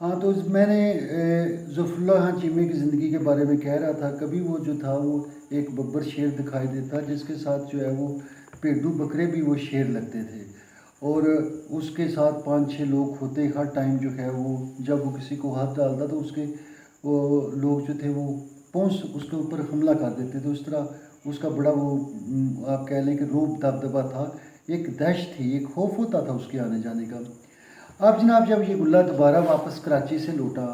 हाँ, तो मैं ने ज़फ़रुल्लाह खान चीमे की ज़िंदगी के बारे में कह रहा था। कभी वो जो था वो एक बब्बर शेर दिखाई देता, जिसके साथ जो है वो भेड़ू बकरे भी वो शेर लगते थे। और उसके साथ 5-6 लोग होते हर टाइम जो है वो, जब वो किसी को हाथ डालता तो उसके वो लोग जो थे वो पहुँच उसके ऊपर हमला कर देते थे। उस तरह उसका बड़ा वो आप कह लें कि रूप दबदबा था, एक दहशत थी, एक खौफ होता था उसके आने जाने का। अब जनाब जब ये गुल्ला दोबारा वापस कराची से लौटा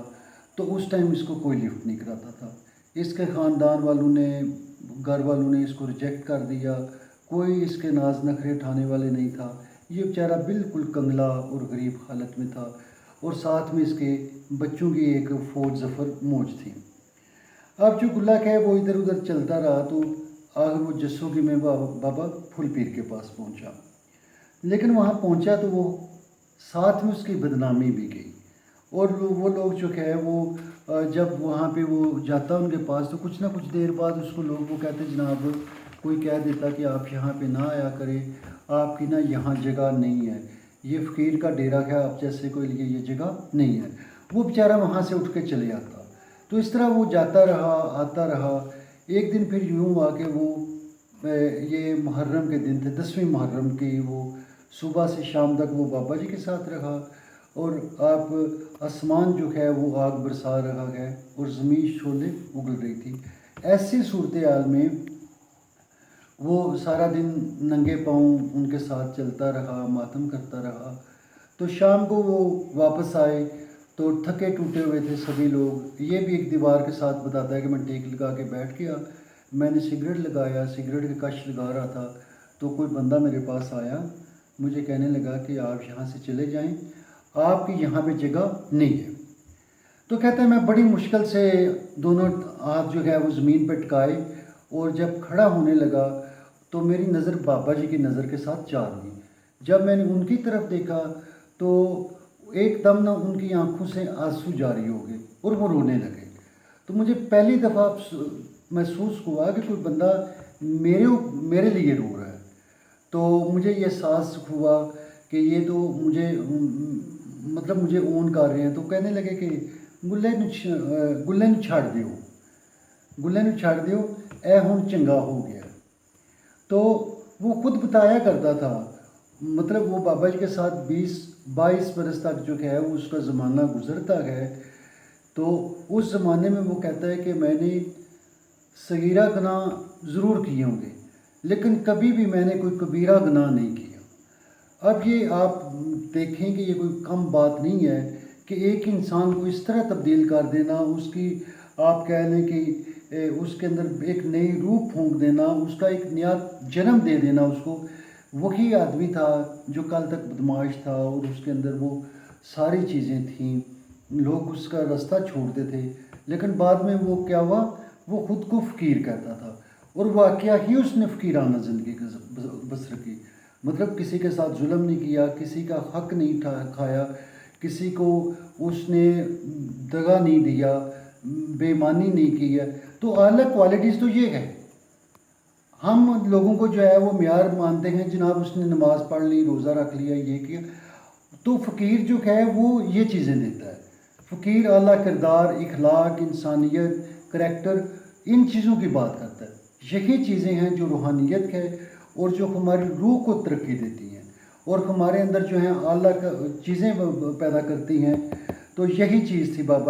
तो उस टाइम इसको कोई लिफ्ट नहीं कराता था। इसके ख़ानदान वालों ने, घर वालों ने इसको रिजेक्ट कर दिया। कोई इसके नाज नखरे उठाने वाले नहीं था। ये बेचारा बिल्कुल कंगला और गरीब हालत में था, और साथ में इसके बच्चों की एक फ़ौज ज़फ़र मौज थी। अब जो गुल्ला है वो इधर उधर चलता रहा, तो आखिर वो जस्सों की में बाबा फुल पीर के पास पहुंचा। लेकिन वहाँ पहुंचा तो वो साथ में उसकी बदनामी भी गई। और वो लोग जो है वो जब वहाँ पे वो जाता उनके पास तो कुछ ना कुछ देर बाद उसको लोग वो कहते जनाब, कोई कह देता कि आप यहाँ पे ना आया करें, आपकी ना यहाँ जगह नहीं है, ये फ़कीर का डेरा है, आप जैसे कोई लिए ये जगह नहीं है। वो बेचारा वहाँ से उठ के चले आता। तो इस तरह वो जाता रहा, आता रहा। एक दिन फिर यूँ हुआ कि वो ये मुहर्रम के दिन थे, 10वीं मुहर्रम की, वो सुबह से शाम तक वो बाबा जी के साथ रहा। और आप आसमान जो है वो आग बरसा रहा है और ज़मीन शोले उगल रही थी। ऐसी सूरत हाल में वो सारा दिन नंगे पाँव उनके साथ चलता रहा, मातम करता रहा। तो शाम को वो वापस आए तो थके टूटे हुए थे सभी लोग। ये भी एक दीवार के साथ बताता है कि मैं टेक लगा के बैठ गया, मैंने सिगरेट लगाया, सिगरेट के कश लगा रहा था तो कोई बंदा मेरे पास आया, मुझे कहने लगा कि आप यहाँ से चले जाएं, आपकी यहाँ पे जगह नहीं है। तो कहते हैं मैं बड़ी मुश्किल से दोनों हाथ जो है वो ज़मीन पर टिकाए, और जब खड़ा होने लगा तो मेरी नज़र बाबा जी की नज़र के साथ चार हुई। जब मैंने उनकी तरफ देखा तो एकदम ना उनकी आंखों से आंसू जारी हो गए और वो रोने लगे। तो मुझे पहली दफ़ा महसूस हुआ कि कोई बंदा मेरे मेरे लिए रो रहा है। तो मुझे ये एहसास हुआ कि ये तो मुझे मतलब मुझे ओन कर रहे हैं। तो कहने लगे कि गुल्ले नूं छड़ दिओ, गुल्ले नूं छड़ दिओ, ए हुण चंगा हो गया। तो वो खुद बताया करता था, मतलब वो बाबा जी के साथ 20-22 बरस तक जो है वो उसका ज़माना गुज़रता है। तो उस ज़माने में वो कहता है कि मैंने सगीरा गुनाह ज़रूर किए होंगे, लेकिन कभी भी मैंने कोई कबीरा गुनाह नहीं किया। अब ये आप देखें कि ये कोई कम बात नहीं है कि एक इंसान को इस तरह तब्दील कर देना, उसकी आप कह लें कि उसके अंदर एक नई रूह फूंक देना, उसका एक नया जन्म दे देना उसको। वही आदमी था जो कल तक बदमाश था और उसके अंदर वो सारी चीज़ें थीं, लोग उसका रास्ता छोड़ते थे। लेकिन बाद में वो क्या हुआ, वो ख़ुद को फ़कीर कहता था, और वाक़या ही उसने फ़कीराना ज़िंदगी बसर की। मतलब किसी के साथ जुल्म नहीं किया, किसी का हक नहीं खाया, किसी को उसने दगा नहीं दिया, बेईमानी नहीं की है। तो आला क्वालिटीज़ तो ये है। हम लोगों को जो है वो म्यार मानते हैं, जनाब उसने नमाज़ पढ़ ली, रोज़ा रख लिया, ये किया। तो फ़कीर जो है वो ये चीज़ें देता है। फ़कीर आला किरदार, इखलाक, इंसानियत, करैक्टर, इन चीज़ों की बात करता है। यही चीज़ें हैं जो रूहानियत है और जो हमारी रूह को तरक्की देती हैं और हमारे अंदर जो है आला चीज़ें पैदा करती हैं। तो यही चीज़ थी बाबा